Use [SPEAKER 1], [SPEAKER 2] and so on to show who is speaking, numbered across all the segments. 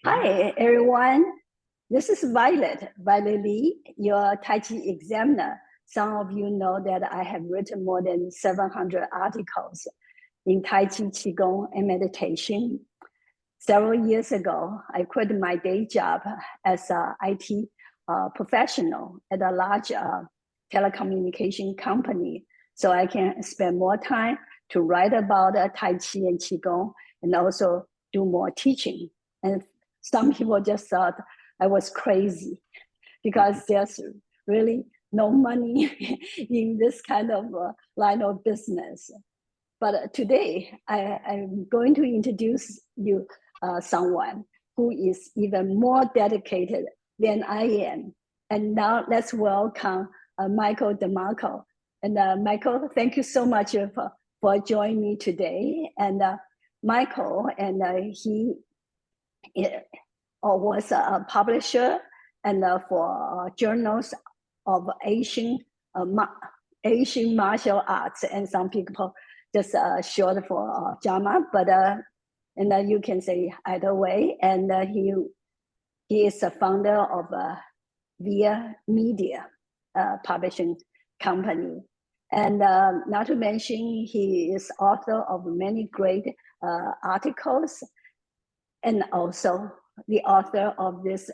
[SPEAKER 1] Hi, everyone. This is Violet Lee, your Tai Chi examiner. Some of you know that I have written more than 700 articles in Tai Chi, Qigong, and meditation. Several years ago, I quit my day job as an IT professional at a large telecommunication company so I can spend more time to write about Tai Chi and Qigong and also do more teaching. And some people just thought I was crazy because there's really no money in this kind of line of business. But today, I'm going to introduce you someone who is even more dedicated than I am. And now let's welcome Michael DeMarco. And Michael, thank you so much for joining me today. And Michael, and he was a publisher and for journals of Asian martial arts, and some people just short for JAMA, but and you can say either way. And he is a founder of Via Media publishing company. And not to mention, he is author of many great articles, and also the author of this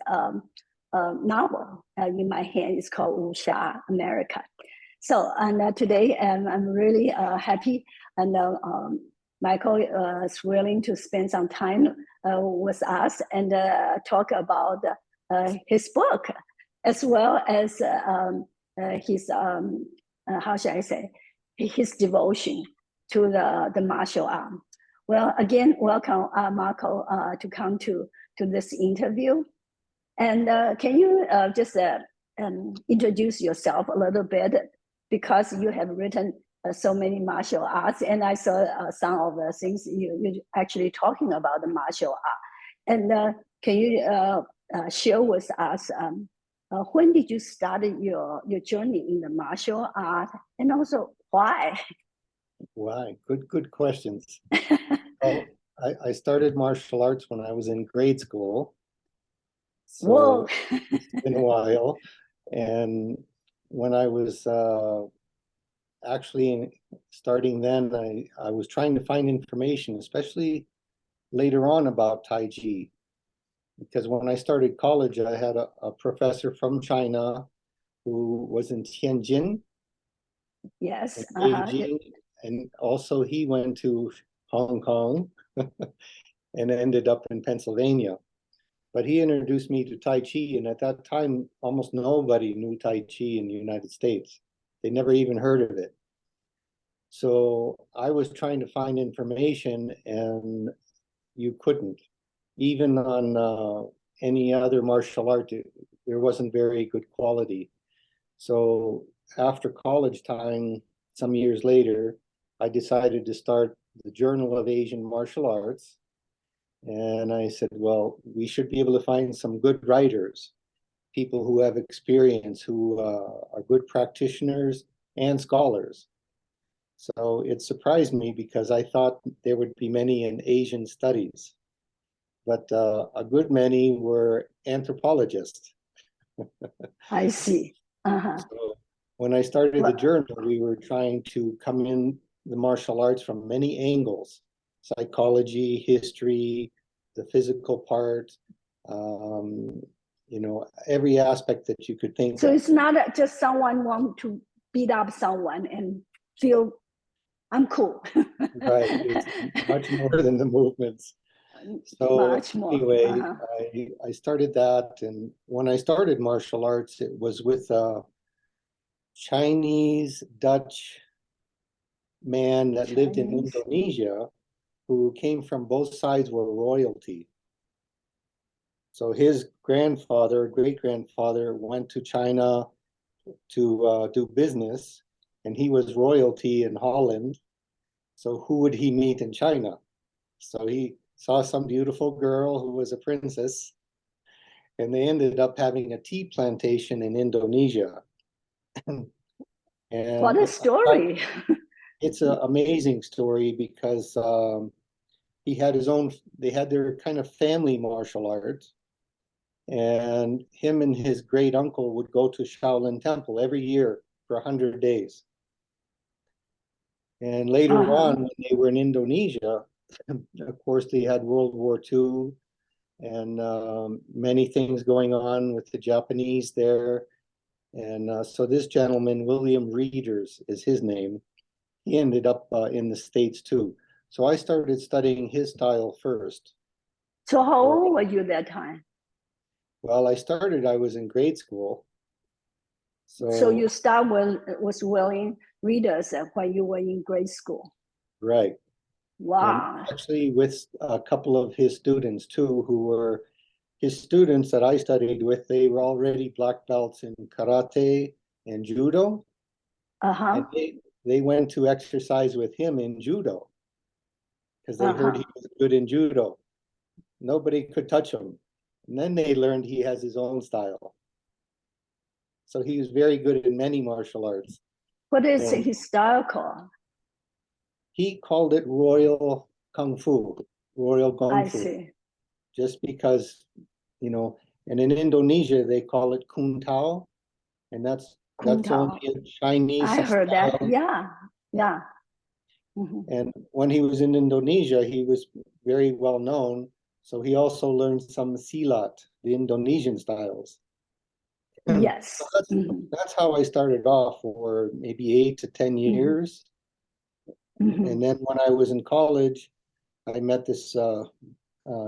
[SPEAKER 1] novel in my hand. It's called Wuxia America. So, and today I'm really happy, and Michael is willing to spend some time with us and talk about his book, as well as his, how should I say, his devotion to the martial art. Well, again, welcome, Marco, to come to this interview. And can you just introduce yourself a little bit, because you have written so many martial arts, and I saw some of the things you're actually talking about the martial art. And can you share with us when did you start your journey in the martial art, and also why?
[SPEAKER 2] Why? Good questions. Well, I started martial arts when I was in grade school. So
[SPEAKER 1] whoa.
[SPEAKER 2] It's been a while. And when I was actually starting then, I was trying to find information, especially later on, about Tai Chi. Because when I started college, I had a professor from China who was in Tianjin.
[SPEAKER 1] Yes.
[SPEAKER 2] Beijing, and also he went to Hong Kong and ended up in Pennsylvania. But he introduced me to Tai Chi, and at that time, almost nobody knew Tai Chi in the United States. They never even heard of it. So I was trying to find information, and you couldn't. Even on any other martial art, there wasn't very good quality. So after college time, some years later, I decided to start the Journal of Asian Martial Arts. And I said, well, we should be able to find some good writers, people who have experience, who are good practitioners and scholars. So it surprised me because I thought there would be many in Asian studies, but a good many were anthropologists.
[SPEAKER 1] I see.
[SPEAKER 2] So when I started the journal, we were trying to come in the martial arts from many angles: psychology, history, the physical part, you know, every aspect that you could think
[SPEAKER 1] so
[SPEAKER 2] of.
[SPEAKER 1] It's not just someone want to beat up someone and feel I'm cool.
[SPEAKER 2] Right, it's much more than the movements. So
[SPEAKER 1] Much more.
[SPEAKER 2] anyway, I started that, and when I started martial arts, it was with a Chinese Dutch man that lived in Indonesia, who came from both sides, were royalty. So his grandfather, great-grandfather, went to China to do business, and he was royalty in Holland. So who would he meet in China? So he saw some beautiful girl who was a princess, and they ended up having a tea plantation in Indonesia. And
[SPEAKER 1] what a story.
[SPEAKER 2] It's an amazing story because he had his own, they had their kind of family martial arts. And him and his great uncle would go to Shaolin Temple every year for 100 days. And later on, when they were in Indonesia, of course, they had World War II and many things going on with the Japanese there. And so this gentleman, William Reeders is his name, he ended up in the States too. So I started studying his style first.
[SPEAKER 1] So how old were you that time?
[SPEAKER 2] Well, I was in grade school.
[SPEAKER 1] So you start with William Reeders when you were in grade school.
[SPEAKER 2] Right.
[SPEAKER 1] Wow.
[SPEAKER 2] And actually with a couple of his students too, who were his students that I studied with, they were already black belts in karate and judo. And they went to exercise with him in judo because they heard he was good in judo. Nobody could touch him. And then they learned he has his own style. So he was very good in many martial arts.
[SPEAKER 1] What is his style called?
[SPEAKER 2] He called it Royal Kung Fu, Royal Kung Fu.
[SPEAKER 1] I see.
[SPEAKER 2] Just because, you know, and in Indonesia they call it Kung Tao, and that's only a Chinese
[SPEAKER 1] I heard
[SPEAKER 2] style.
[SPEAKER 1] that. Yeah, yeah.
[SPEAKER 2] And when he was in Indonesia, he was very well known. So he also learned some silat, the Indonesian styles.
[SPEAKER 1] Yes.
[SPEAKER 2] So that's how I started off for maybe 8 to 10 years. And then when I was in college, I met this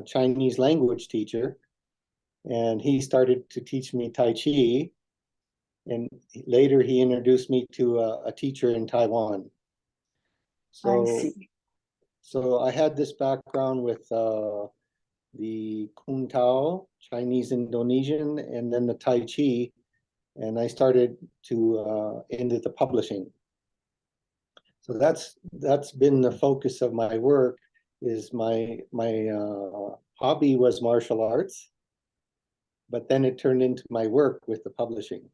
[SPEAKER 2] Chinese language teacher, and he started to teach me Tai Chi. And later he introduced me to a teacher in Taiwan.
[SPEAKER 1] I see.
[SPEAKER 2] So I had this background with the Kung Tao, Chinese Indonesian, and then the Tai Chi, and I started to into the publishing. So that's been the focus of my work. Is my hobby was martial arts, but then it turned into my work with the publishing.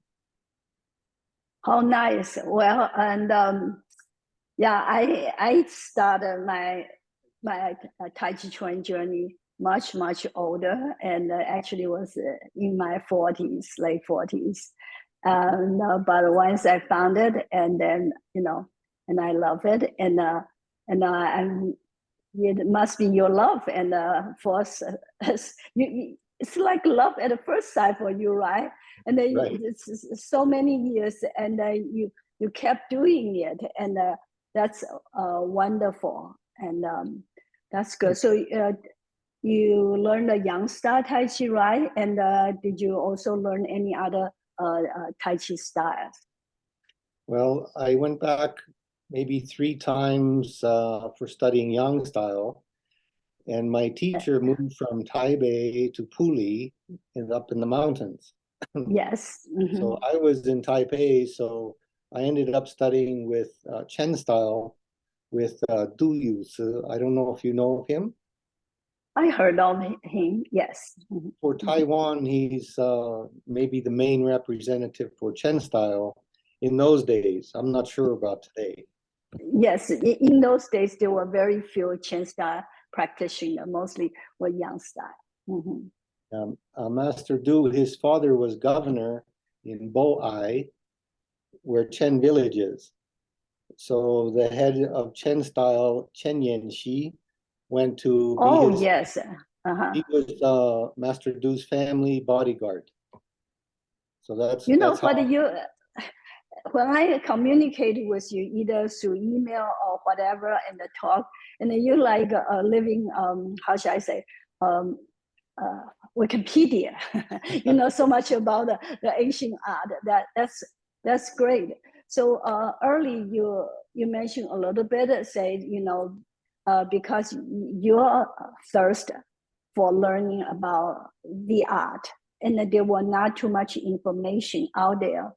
[SPEAKER 1] How nice. Well, and yeah, I started my Tai Chi Chuan journey much older, and actually was in my 40s, late 40s. And but once I found it, and then and I love it, and it must be your love, and for us, it's like love at first sight for you, right? And then it's so many years, and you kept doing it, and that's wonderful, and that's good. So you learned the Yang style Tai Chi, right? And did you also learn any other Tai Chi styles?
[SPEAKER 2] Well, I went back maybe 3 times for studying Yang style. And my teacher moved from Taipei to Puli and up in the mountains.
[SPEAKER 1] Yes.
[SPEAKER 2] So I was in Taipei, so I ended up studying with Chen style with Du Yu. So I don't know if you know of him.
[SPEAKER 1] I heard of him, yes.
[SPEAKER 2] For Taiwan, he's maybe the main representative for Chen style in those days. I'm not sure about today.
[SPEAKER 1] Yes, in those days, there were very few Chen style practitioners, mostly were Yang style.
[SPEAKER 2] Master Du, his father was governor in Bo'ai, where Chen village is. So the head of Chen style, Chen Yanxi, went to be his.
[SPEAKER 1] Yes.
[SPEAKER 2] He was Master Du's family bodyguard. So that's
[SPEAKER 1] but when I communicate with you, either through email or whatever, and the talk, and then you like living, how should I say, Wikipedia. You know so much about the Asian art. That's great. So early you mentioned a little bit, say because your thirst for learning about the art, and there were not too much information out there.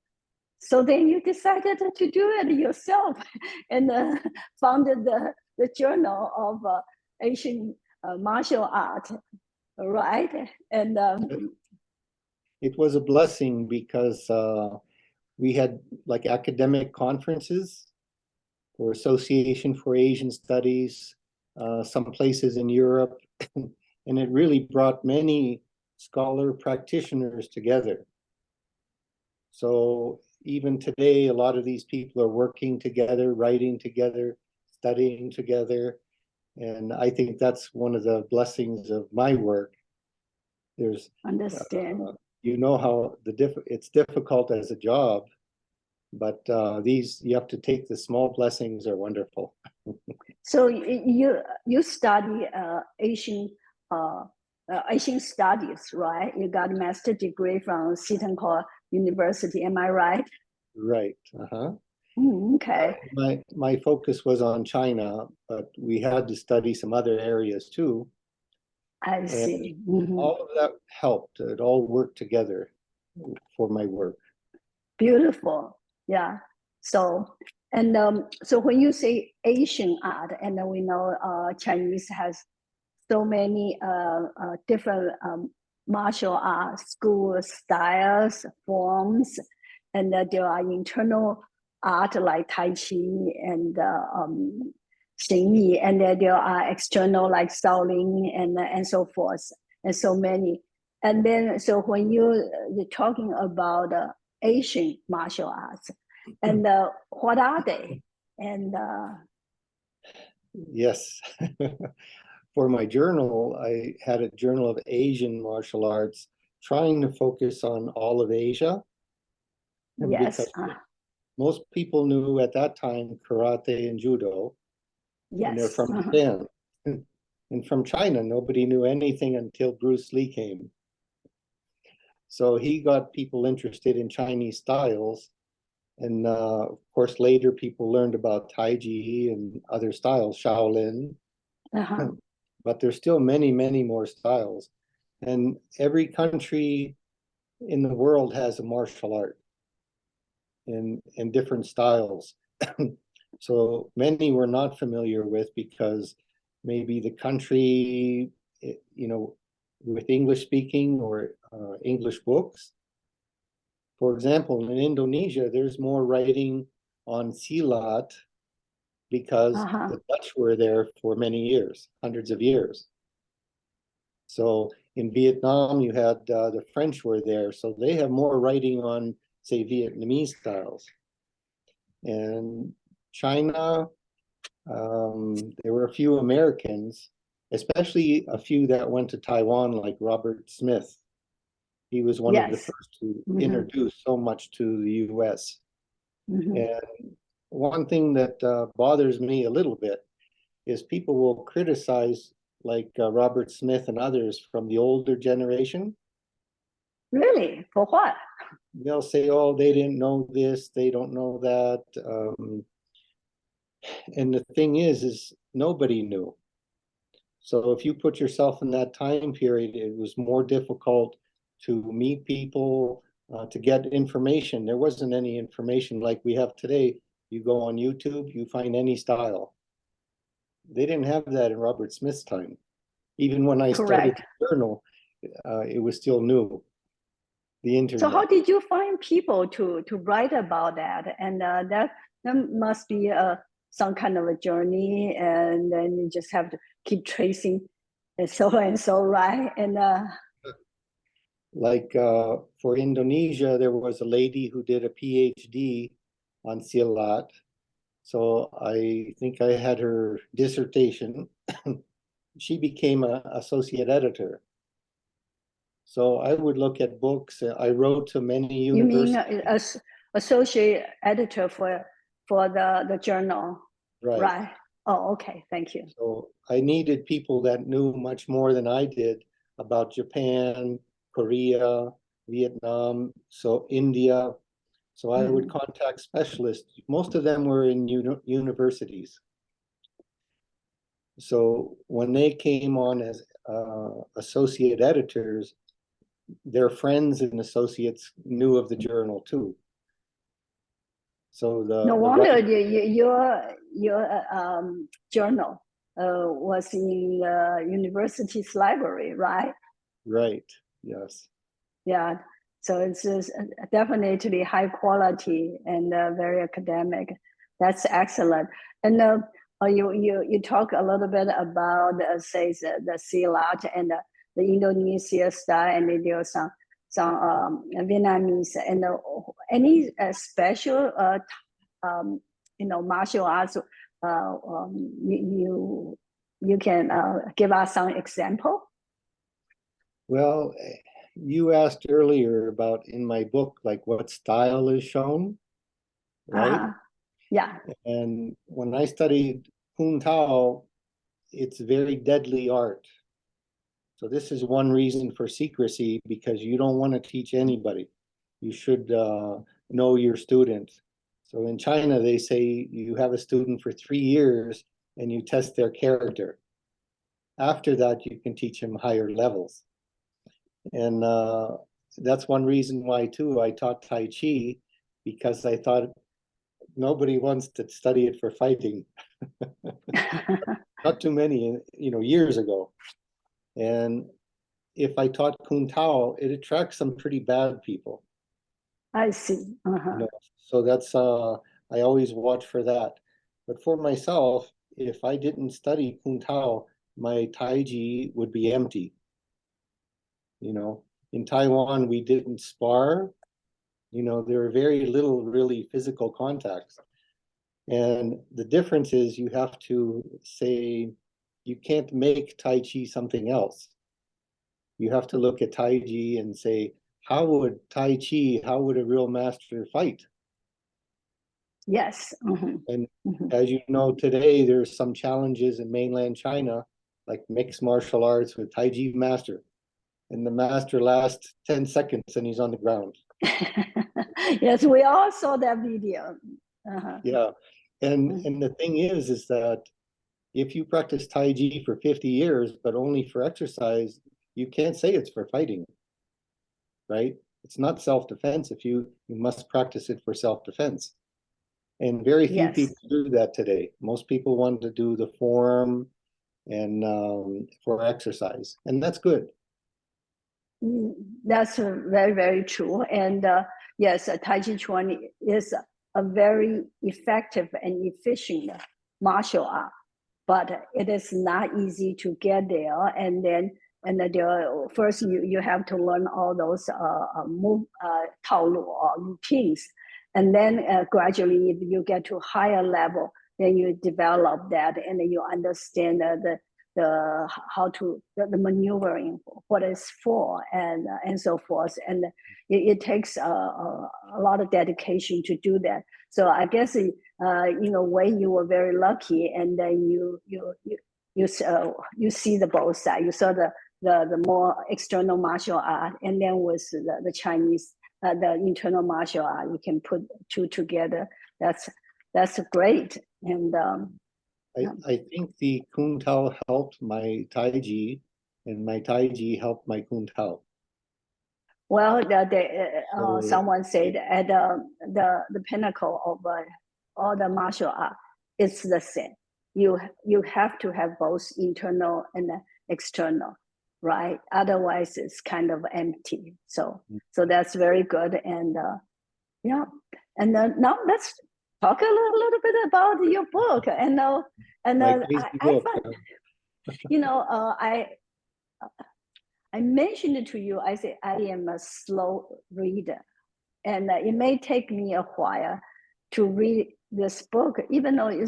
[SPEAKER 1] So then you decided to do it yourself, and founded the Journal of Asian Martial Art, right? And
[SPEAKER 2] it was a blessing because we had like academic conferences for Association for Asian Studies, some places in Europe, and it really brought many scholar practitioners together. So even today, a lot of these people are working together, writing together, studying together. And I think that's one of the blessings of my work. There's,
[SPEAKER 1] Understand.
[SPEAKER 2] you know how it's difficult as a job, but these, you have to take the small blessings are wonderful.
[SPEAKER 1] So you study Asian studies, right? You got a master degree from Seton Hall University, am I right?
[SPEAKER 2] Right. Uh-huh.
[SPEAKER 1] Okay.
[SPEAKER 2] My focus was on China, but we had to study some other areas too.
[SPEAKER 1] I see. Mm-hmm.
[SPEAKER 2] All of that helped. It all worked together for my work.
[SPEAKER 1] Beautiful. Yeah. So, and so when you say Asian art, and then we know Chinese has so many different martial art school styles, forms, and there are internal art like Tai Chi and Xing Yi, and there are external like Shaolin and so forth, and so many. And then, so when you're talking about Asian martial arts, and what are they? And
[SPEAKER 2] Yes. For my journal, I had a journal of Asian martial arts, trying to focus on all of Asia.
[SPEAKER 1] yes,
[SPEAKER 2] Because most people knew at that time karate and judo, and they're
[SPEAKER 1] yes,
[SPEAKER 2] from Japan. And from China, nobody knew anything until Bruce Lee came. So he got people interested in Chinese styles. And of course, later people learned about Tai Chi and other styles, Shaolin.
[SPEAKER 1] uh-huh.
[SPEAKER 2] But there's still many, many more styles. And every country in the world has a martial art in different styles. So many we're not familiar with because maybe the country, you know, with English speaking or English books. For example, in Indonesia, there's more writing on silat because
[SPEAKER 1] Uh-huh.
[SPEAKER 2] the Dutch were there for many years, hundreds of years. So in Vietnam, you had the French were there, so they have more writing on, say, Vietnamese styles. And China, there were a few Americans, especially a few that went to Taiwan, like Robert Smith. He was one of the
[SPEAKER 1] Yes.
[SPEAKER 2] first to
[SPEAKER 1] Mm-hmm.
[SPEAKER 2] introduce so much to the US.
[SPEAKER 1] Mm-hmm.
[SPEAKER 2] And one thing that bothers me a little bit is people will criticize like Robert Smith and others from the older generation.
[SPEAKER 1] Really? For what?
[SPEAKER 2] They'll say, oh, they didn't know this, they don't know that. And the thing is nobody knew. So if you put yourself in that time period, it was more difficult to meet people, to get information. There wasn't any information like we have today. You go on YouTube, you find any style. They didn't have that in Robert Smith's time. Even when I started
[SPEAKER 1] Correct.
[SPEAKER 2] the journal, it was still new, the internet.
[SPEAKER 1] So how did you find people to write about that? And that must be some kind of a journey, and then you just have to keep tracing and so, right? And
[SPEAKER 2] like for Indonesia, there was a lady who did a PhD on silat. So I think I had her dissertation. She became an associate editor. So I would look at books. I wrote to many universities.
[SPEAKER 1] you mean associate editor for the journal, right? Oh, okay. Thank you.
[SPEAKER 2] So I needed people that knew much more than I did about Japan, Korea, Vietnam, so India. So I would contact specialists. Most of them were in universities. So when they came on as associate editors, their friends and associates knew of the journal too. So
[SPEAKER 1] no wonder your journal was in the university's library, right?
[SPEAKER 2] Right. Yes.
[SPEAKER 1] Yeah. So it's definitely high quality and very academic. That's excellent. And you talk a little bit about say the silat and the Indonesia style, and then there are some Vietnamese, and any special martial arts you can give us some example.
[SPEAKER 2] Well, you asked earlier about in my book, like what style is shown, right?
[SPEAKER 1] Yeah.
[SPEAKER 2] And when I studied Kung Tao, it's very deadly art. So this is one reason for secrecy, because you don't want to teach anybody. You should know your student. So in China, they say you have a student for 3 years and you test their character. After that, you can teach them higher levels. And that's one reason why, too, I taught Tai Chi, because I thought nobody wants to study it for fighting. Not too many, years ago. And if I taught Kung Tao, it attracts some pretty bad people.
[SPEAKER 1] I see.
[SPEAKER 2] So that's I always watch for that. But for myself, if I didn't study Kung Tao, my Tai Chi would be empty. In Taiwan, we didn't spar. There were very little really physical contacts. And the difference is you have to say, you can't make Tai Chi something else. You have to look at Tai Chi and say, how would a real master fight?
[SPEAKER 1] Yes.
[SPEAKER 2] And as you know, today, there's some challenges in mainland China, like mixed martial arts with Tai Chi master. And the master lasts 10 seconds and he's on the ground.
[SPEAKER 1] Yes, we all saw that video.
[SPEAKER 2] Yeah. And the thing is that if you practice Tai Chi for 50 years, but only for exercise, you can't say it's for fighting, right? It's not self-defense. You must practice it for self-defense. And very few people do that today. Most people want to do the form and for exercise, and that's good.
[SPEAKER 1] That's very, very true. And yes, Tai Chi Chuan is a very effective and efficient martial art, but it is not easy to get there. And then first you have to learn all those Tao Lu or routines. And then gradually, if you get to higher level, then you develop that, and then you understand the maneuvering, what it's for, and so forth. And it takes a lot of dedication to do that. So I guess in a way you were very lucky, and then you see the both sides. You saw the more external martial art, and then with the Chinese. The internal martial art, you can put two together. That's great. And
[SPEAKER 2] I think the Kung Tao helped my Tai Chi, and my Tai Chi helped my Kung Tao.
[SPEAKER 1] Well, someone said at the pinnacle of all the martial art, it's the same. You have to have both internal and external, right? Otherwise, it's kind of empty. So that's very good. And yeah. And now let's talk a little bit about your book. And I mentioned it to you. I say I am a slow reader, and it may take me a while to read this book, even though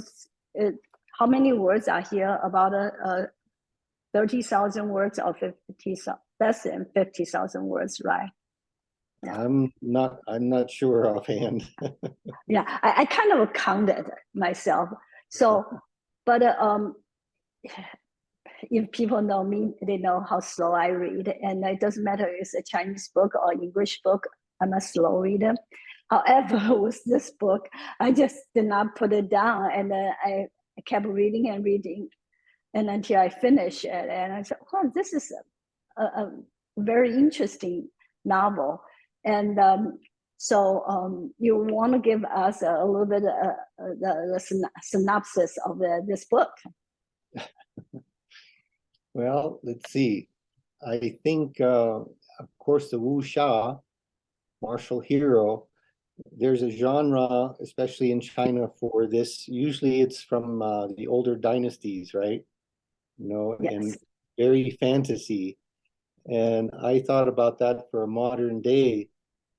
[SPEAKER 1] how many words are here? About 30,000 words or 50,000, less than 50,000 words, right?
[SPEAKER 2] Yeah. I'm not sure offhand.
[SPEAKER 1] Yeah, I kind of counted myself. So, but if people know me, they know how slow I read, and it doesn't matter if it's a Chinese book or English book, I'm a slow reader. However, with this book, I just did not put it down, and I kept reading and reading, and until I finished it, and I said, "Oh, this is a very interesting novel." And so you want to give us a little bit the synopsis of this book?
[SPEAKER 2] Well, let's see. I think, of course, the Wu Sha, martial hero, there's a genre, especially in China, for this. Usually it's from the older dynasties, right? You know, and
[SPEAKER 1] Yes.
[SPEAKER 2] very fantasy. And I thought about that for a modern day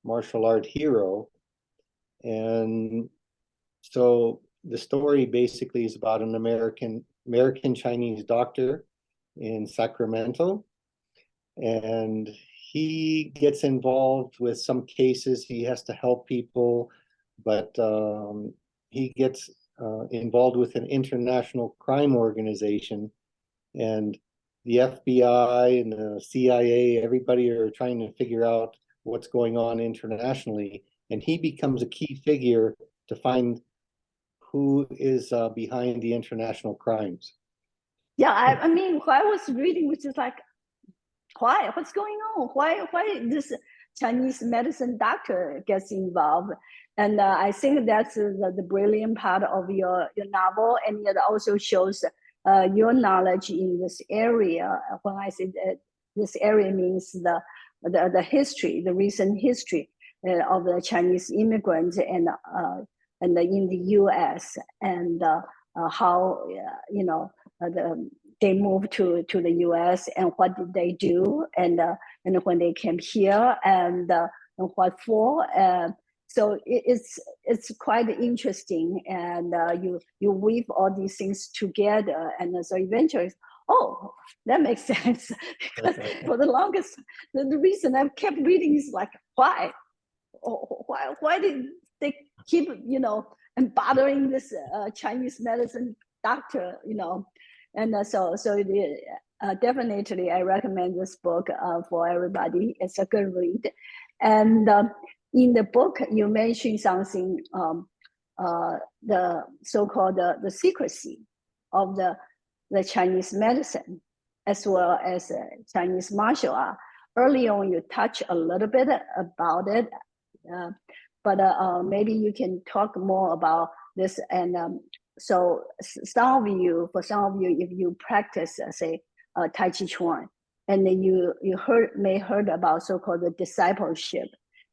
[SPEAKER 2] martial art hero. And so the story basically is about an American Chinese doctor in Sacramento, and he gets involved with some cases. He has to help people, but he gets involved with an international crime organization, and the FBI and the CIA, everybody are trying to figure out what's going on internationally, and he becomes a key figure to find who is behind the international crimes.
[SPEAKER 1] Yeah, I mean, I was reading, which is like, why? What's going on? Why this Chinese medicine doctor gets involved? And I think that's the brilliant part of your novel, and it also shows your knowledge in this area. When I say that this area means the history, the recent history of the Chinese immigrants and in the U.S. and how you know they moved to the U.S. and what did they do and when they came here and what for. So it's quite interesting, and you weave all these things together, and so eventually, oh, that makes sense. Because for the longest, the reason I've kept reading is like, why? Why did they keep and bothering this Chinese medicine doctor, and definitely I recommend this book for everybody. It's a good read. And in the book you mentioned something, the so-called the secrecy of the Chinese medicine as well as Chinese martial art. Early on you touch a little bit about it, but maybe you can talk more about this. And so for some of you, if you practice, say, Tai Chi Chuan, and then you may heard about so-called the discipleship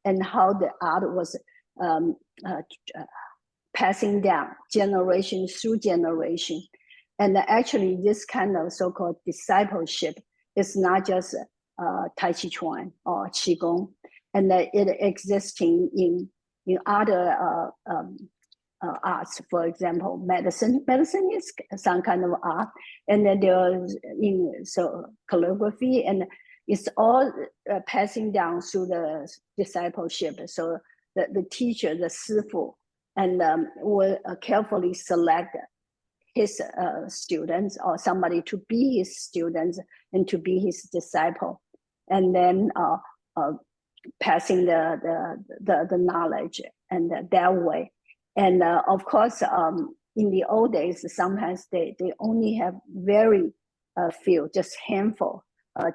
[SPEAKER 1] and how the art was passing down generation through generation. And actually this kind of so-called discipleship is not just Tai Chi Chuan or Qigong, and it existing in other arts. For example, medicine is some kind of art, and then there's calligraphy, and it's all passing down through the discipleship. So the teacher, the sifu, and will carefully select his students or somebody to be his students and to be his disciple, and then passing the knowledge and that way. And of course, in the old days, sometimes they only have very few, just handful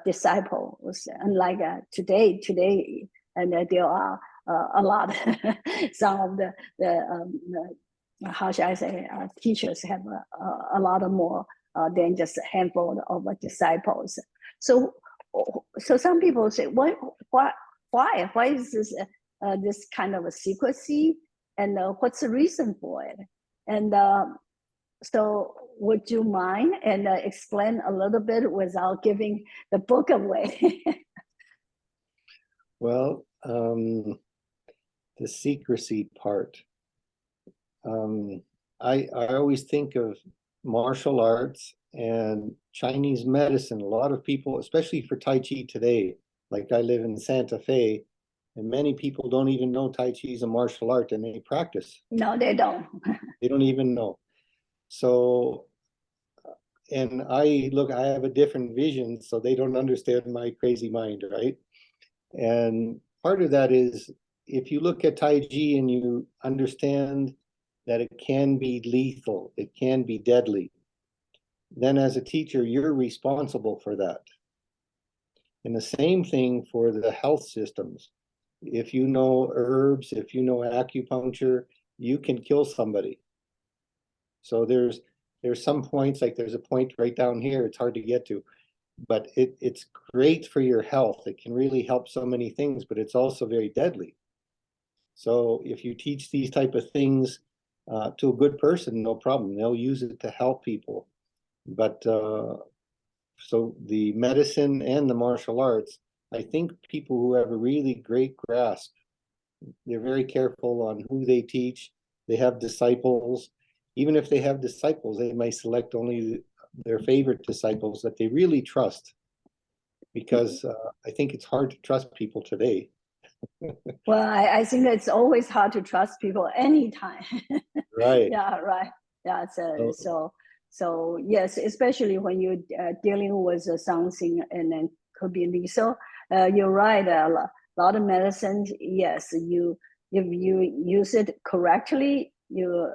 [SPEAKER 1] disciples. Unlike today, and there are a lot. Some of the how should I say, teachers have a lot more than just a handful of disciples. So some people say, why is this this kind of a secrecy, and what's the reason for it? And so would you mind and explain a little bit without giving the book away?
[SPEAKER 2] Well, the secrecy part. I always think of martial arts and Chinese medicine. A lot of people, especially for Tai Chi today, like I live in Santa Fe, and many people don't even know Tai Chi is a martial art, and they practice.
[SPEAKER 1] No, they don't.
[SPEAKER 2] They don't even know. So, and I have a different vision, so they don't understand my crazy mind, right? And part of that is, if you look at Tai Chi and you understand that it can be lethal, it can be deadly, then as a teacher, you're responsible for that. And the same thing for the health systems. If you know herbs, if you know acupuncture, you can kill somebody. So there's some points, like there's a point right down here, it's hard to get to, but it's great for your health. It can really help so many things, but it's also very deadly. So if you teach these type of things to a good person, no problem. They'll use it to help people. But so the medicine and the martial arts, I think people who have a really great grasp, they're very careful on who they teach. They have disciples. Even if they have disciples, they may select only their favorite disciples that they really trust, because I think it's hard to trust people today.
[SPEAKER 1] Well, I think it's always hard to trust people anytime.
[SPEAKER 2] Right.
[SPEAKER 1] Yeah, right. Yeah,
[SPEAKER 2] So,
[SPEAKER 1] so yes, especially when you're dealing with something and then could be lethal. You're right. Lot of medicines, yes, you if you use it correctly, you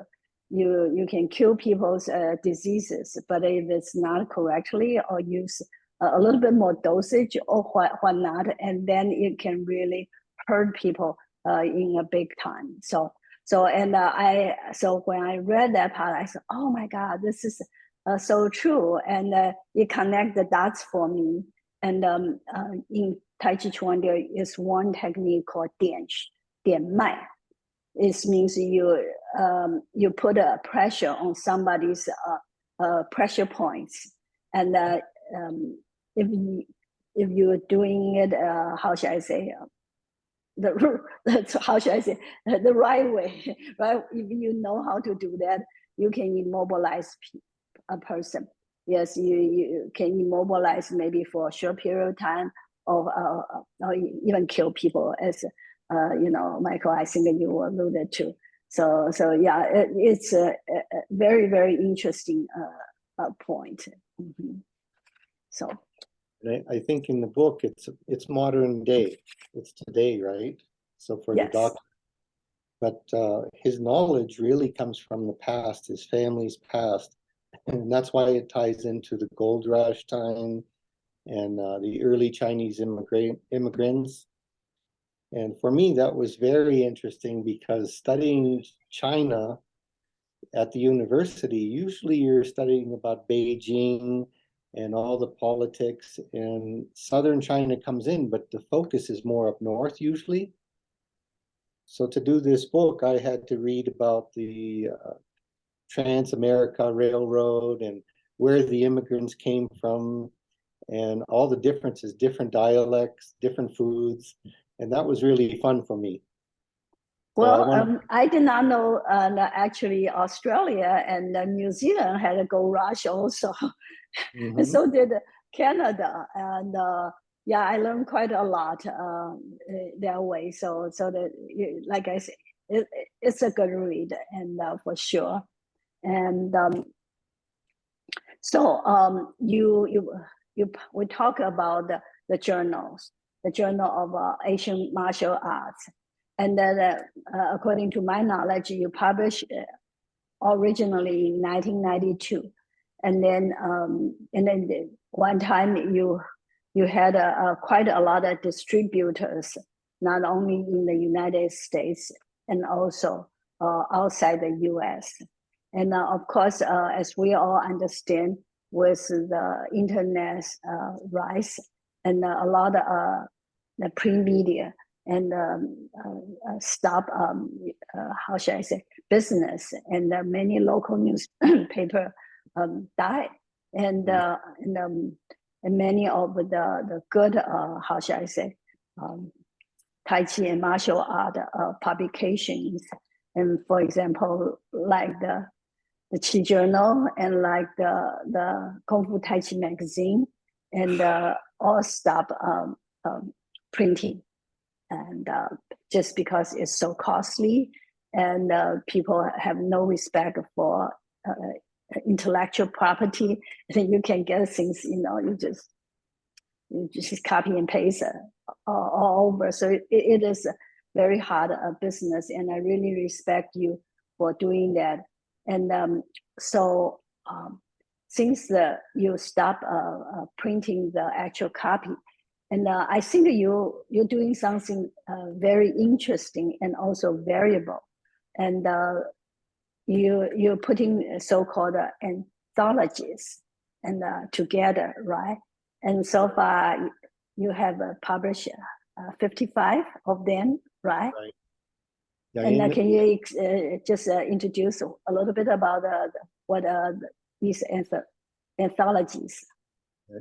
[SPEAKER 1] can cure people's diseases. But if it's not correctly or use a little bit more dosage or what not, and then it can really hurt people in a big time. So so when I read that part, I said, oh my God, this is so true, and it connect the dots for me. And in Tai Chi Chuan, there is one technique called 点脉. It means you put a pressure on somebody's pressure points, and if you're doing it, how should I say? That's how should I say, the right way, right? If you know how to do that, you can immobilize a person. Yes, you can immobilize maybe for a short period of time, or even kill people, as Michael, I think you alluded to. So yeah, it's a very, very interesting point. Mm-hmm. So.
[SPEAKER 2] I think in the book it's modern day, it's today, right? So for the
[SPEAKER 1] Yes.
[SPEAKER 2] doctor, but his knowledge really comes from the past, his family's past, and that's why it ties into the gold rush time and the early Chinese immigrants. And for me, that was very interesting, because studying China at the university, usually you're studying about Beijing and all the politics, and southern China comes in, but the focus is more up north usually. So to do this book, I had to read about the Trans-America Railroad and where the immigrants came from and all the differences, different dialects, different foods. And that was really fun for me.
[SPEAKER 1] Well, I did not know that actually Australia and New Zealand had a gold rush also. And so did Canada. And yeah, I learned quite a lot that way. So that, like I said, it's a good read, and for sure. And so we talk about the journals, the Journal of Asian Martial Arts, and then according to my knowledge, you published originally in 1992, and then one time you had quite a lot of distributors, not only in the United States and also outside the U.S. And of course, as we all understand, with the internet rise and a lot of the print media and stop, how should I say, business, and many local newspaper died, and many of the good, how should I say, Tai Chi and martial art publications, and for example, like the Chi Journal and like the Kung Fu Tai Chi magazine, and all stop printing, and just because it's so costly, and people have no respect for intellectual property. Then you can get things, you just copy and paste all over. So it is a very hard business, and I really respect you for doing that. And so since you stop printing the actual copy, and I think you're doing something very interesting and also variable, and you're putting so-called anthologies and together, right? And so far you have published 55 of them, right?
[SPEAKER 2] Right. Yeah,
[SPEAKER 1] And can you just introduce a little bit about what these anthologies?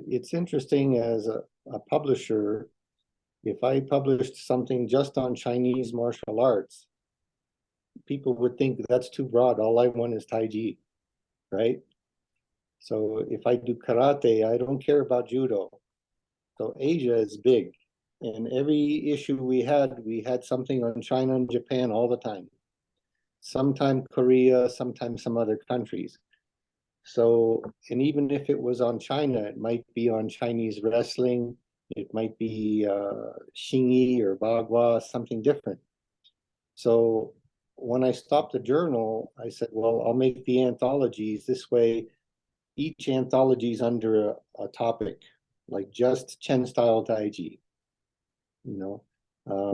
[SPEAKER 2] it's interesting as a publisher, if I published something just on Chinese martial arts, people would think that's too broad. All I want is Tai Chi, right? So if I do karate, I don't care about judo. So Asia is big. And every issue we had something on China and Japan all the time. Sometime Korea, sometimes some other countries. So, and even if it was on China, it might be on Chinese wrestling, it might be Xingyi or Bagua, something different. So when I stopped the journal, I said, well, I'll make the anthologies this way. Each anthology is under a topic, like just Chen style Taiji, you know.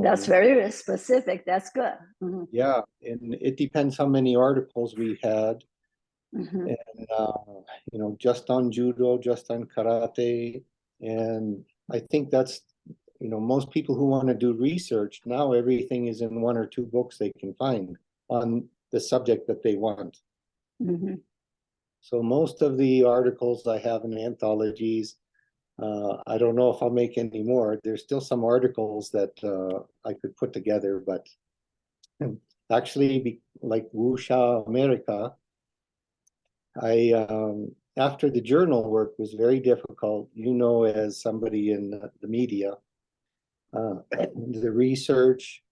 [SPEAKER 1] That's very specific. That's good. Mm-hmm.
[SPEAKER 2] Yeah, and it depends how many articles we had.
[SPEAKER 1] Mm-hmm.
[SPEAKER 2] And you know, just on judo, just on karate. And I think that's, you know, most people who want to do research now, everything is in one or two books they can find on the subject that they want.
[SPEAKER 1] Mm-hmm.
[SPEAKER 2] So most of the articles I have in anthologies, I don't know if I'll make any more. There's still some articles that I could put together, but actually, like Wuxia America, I after the journal work was very difficult, you know, as somebody in the media, the research,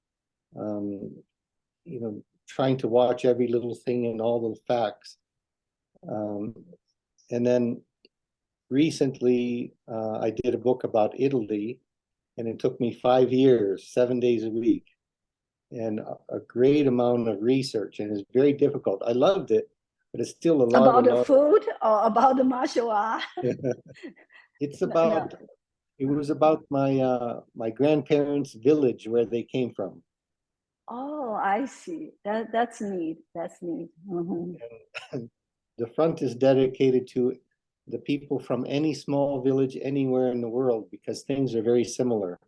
[SPEAKER 2] you know, trying to watch every little thing and all the facts. And then recently, I did a book about Italy, and it took me 5 years, 7 days a week, and a great amount of research, and it's very difficult. I loved it, but it's still a lot.
[SPEAKER 1] About the food or about the martial art?
[SPEAKER 2] It's
[SPEAKER 1] No, no.
[SPEAKER 2] about. It was about my grandparents' village where they came from.
[SPEAKER 1] Oh, I see. That's neat. That's neat. Mm-hmm.
[SPEAKER 2] And the front is dedicated to the people from any small village anywhere in the world because things are very similar.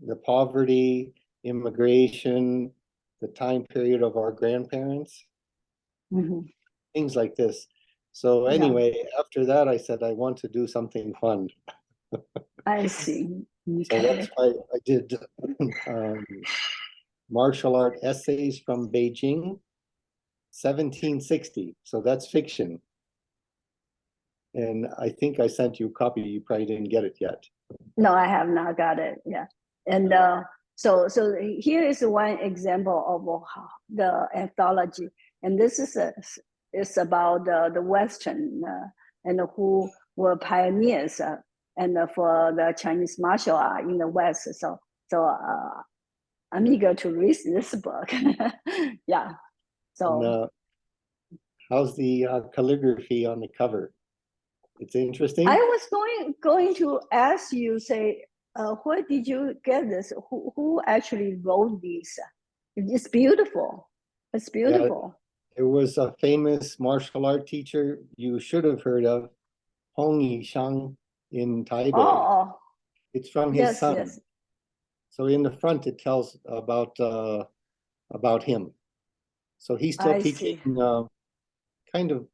[SPEAKER 2] The poverty, immigration, the time period of our grandparents,
[SPEAKER 1] Mm-hmm.
[SPEAKER 2] things like this. So
[SPEAKER 1] Yeah,
[SPEAKER 2] anyway, after that, I said I want to do something fun.
[SPEAKER 1] I see.
[SPEAKER 2] So
[SPEAKER 1] Okay.
[SPEAKER 2] that's why I did um, martial art essays from Beijing, 1760. So that's fiction. And I think I sent you a copy. You probably didn't get it yet.
[SPEAKER 1] No, I have not got it. Yeah. And so here is one example of the anthology. And this is about the Western and who were pioneers and for the Chinese martial art in the West. So I'm eager to read this book. Yeah.
[SPEAKER 2] And
[SPEAKER 1] So
[SPEAKER 2] how's the calligraphy on the cover? It's interesting.
[SPEAKER 1] I was going to ask you, say, where did you get this? Who actually wrote this? It's beautiful. It's
[SPEAKER 2] Yeah,
[SPEAKER 1] beautiful.
[SPEAKER 2] there was a famous martial art teacher you should have heard of, Hong Yishang in Taipei.
[SPEAKER 1] Oh,
[SPEAKER 2] It's from his
[SPEAKER 1] yes,
[SPEAKER 2] son.
[SPEAKER 1] yes.
[SPEAKER 2] So in the front it tells about him. So he's still
[SPEAKER 1] I
[SPEAKER 2] teaching
[SPEAKER 1] see.
[SPEAKER 2] kind of,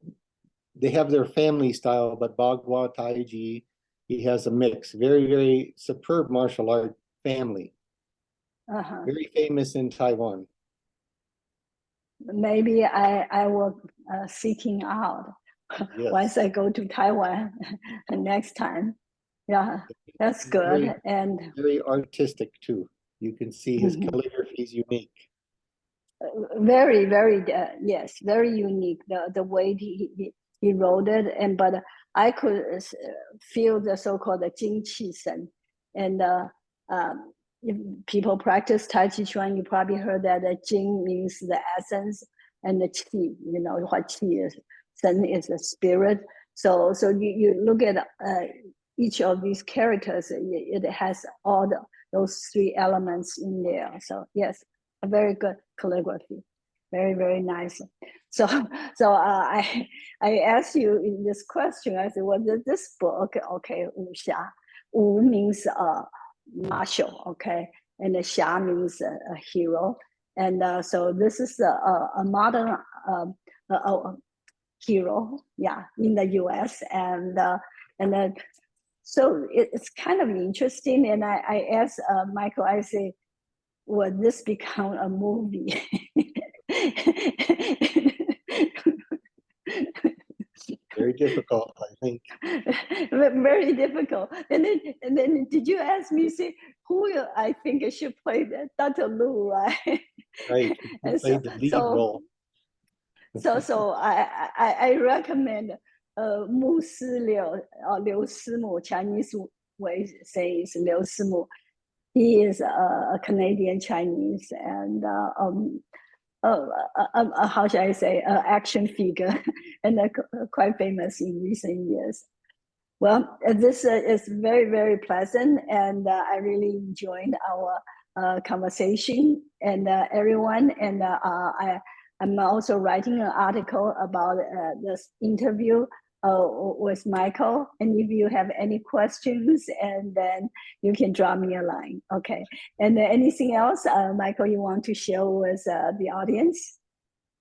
[SPEAKER 2] they have their family style, but Bagua, Taiji, he has a mix. Very, very superb martial art family.
[SPEAKER 1] Uh-huh.
[SPEAKER 2] Very famous in Taiwan.
[SPEAKER 1] Maybe I will seeking out
[SPEAKER 2] Yes.
[SPEAKER 1] once I go to Taiwan next time. Yeah, that's good.
[SPEAKER 2] Very,
[SPEAKER 1] And
[SPEAKER 2] very artistic too. You can see his
[SPEAKER 1] mhm.
[SPEAKER 2] calligraphy is unique.
[SPEAKER 1] Very, very, yes, very unique. The way he wrote it, and but I could feel the so-called Jing Qi Shen, and if people practice Tai Chi Chuan, you probably heard that the Jing means the essence, and the Qi, you know what Qi is. Shen is the spirit. So you look at each of these characters, it has all those three elements in there. So yes, a very good calligraphy, very, very nice. So I asked you in this question, I said, well, this book, okay, Wuxia, Wu means martial, okay, and the Xia means a hero, And so this is a modern hero, yeah, in the U.S. And then so it's kind of interesting. And I asked Michael, I say, will this become a movie?
[SPEAKER 2] Very difficult, I think.
[SPEAKER 1] Very difficult. And then did you ask me, say, who I think I should play that? Dr. Lu, right?
[SPEAKER 2] Right, you played the lead role.
[SPEAKER 1] So I recommend Mu Si Liu, Liu Simu, Chinese way say is Liu Simu. He is a Canadian Chinese and how should I say, action figure and quite famous in recent years. Well, this is very, very pleasant, and I really enjoyed our conversation and everyone. And I'm also writing an article about this interview with Michael. And if you have any questions, and then you can drop me a line. Okay. And anything else, Michael, you want to share with the audience?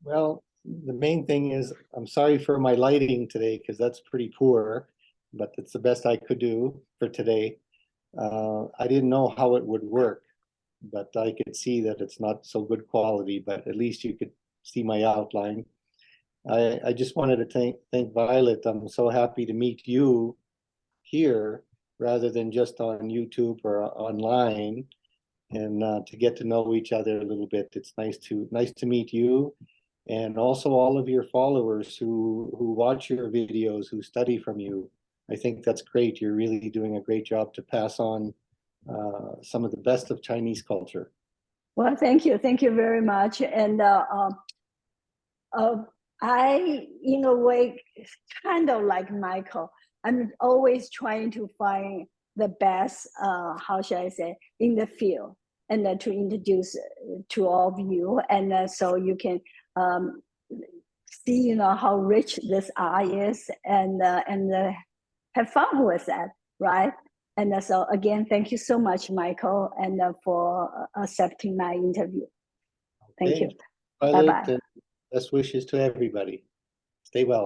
[SPEAKER 2] Well, the main thing is I'm sorry for my lighting today because that's pretty poor, but it's the best I could do for today. I didn't know how it would work, but I could see that it's not so good quality, but at least you could see my outline. I just wanted to thank Violet. I'm so happy to meet you here rather than just on YouTube or online, and to get to know each other a little bit. It's nice to meet you, and also all of your followers who watch your videos, who study from you. I think that's great. You're really doing a great job to pass on some of the best of Chinese culture.
[SPEAKER 1] Well, thank you very much. And I, in a way, kind of like Michael, I'm always trying to find the best, how should I say, in the field, and to introduce to all of you, and so you can see, how rich this art is, and have fun with that, right? And so again, thank you so much, Michael, and for accepting my interview. Thank you.
[SPEAKER 2] Bye-bye. Best wishes to everybody. Stay well.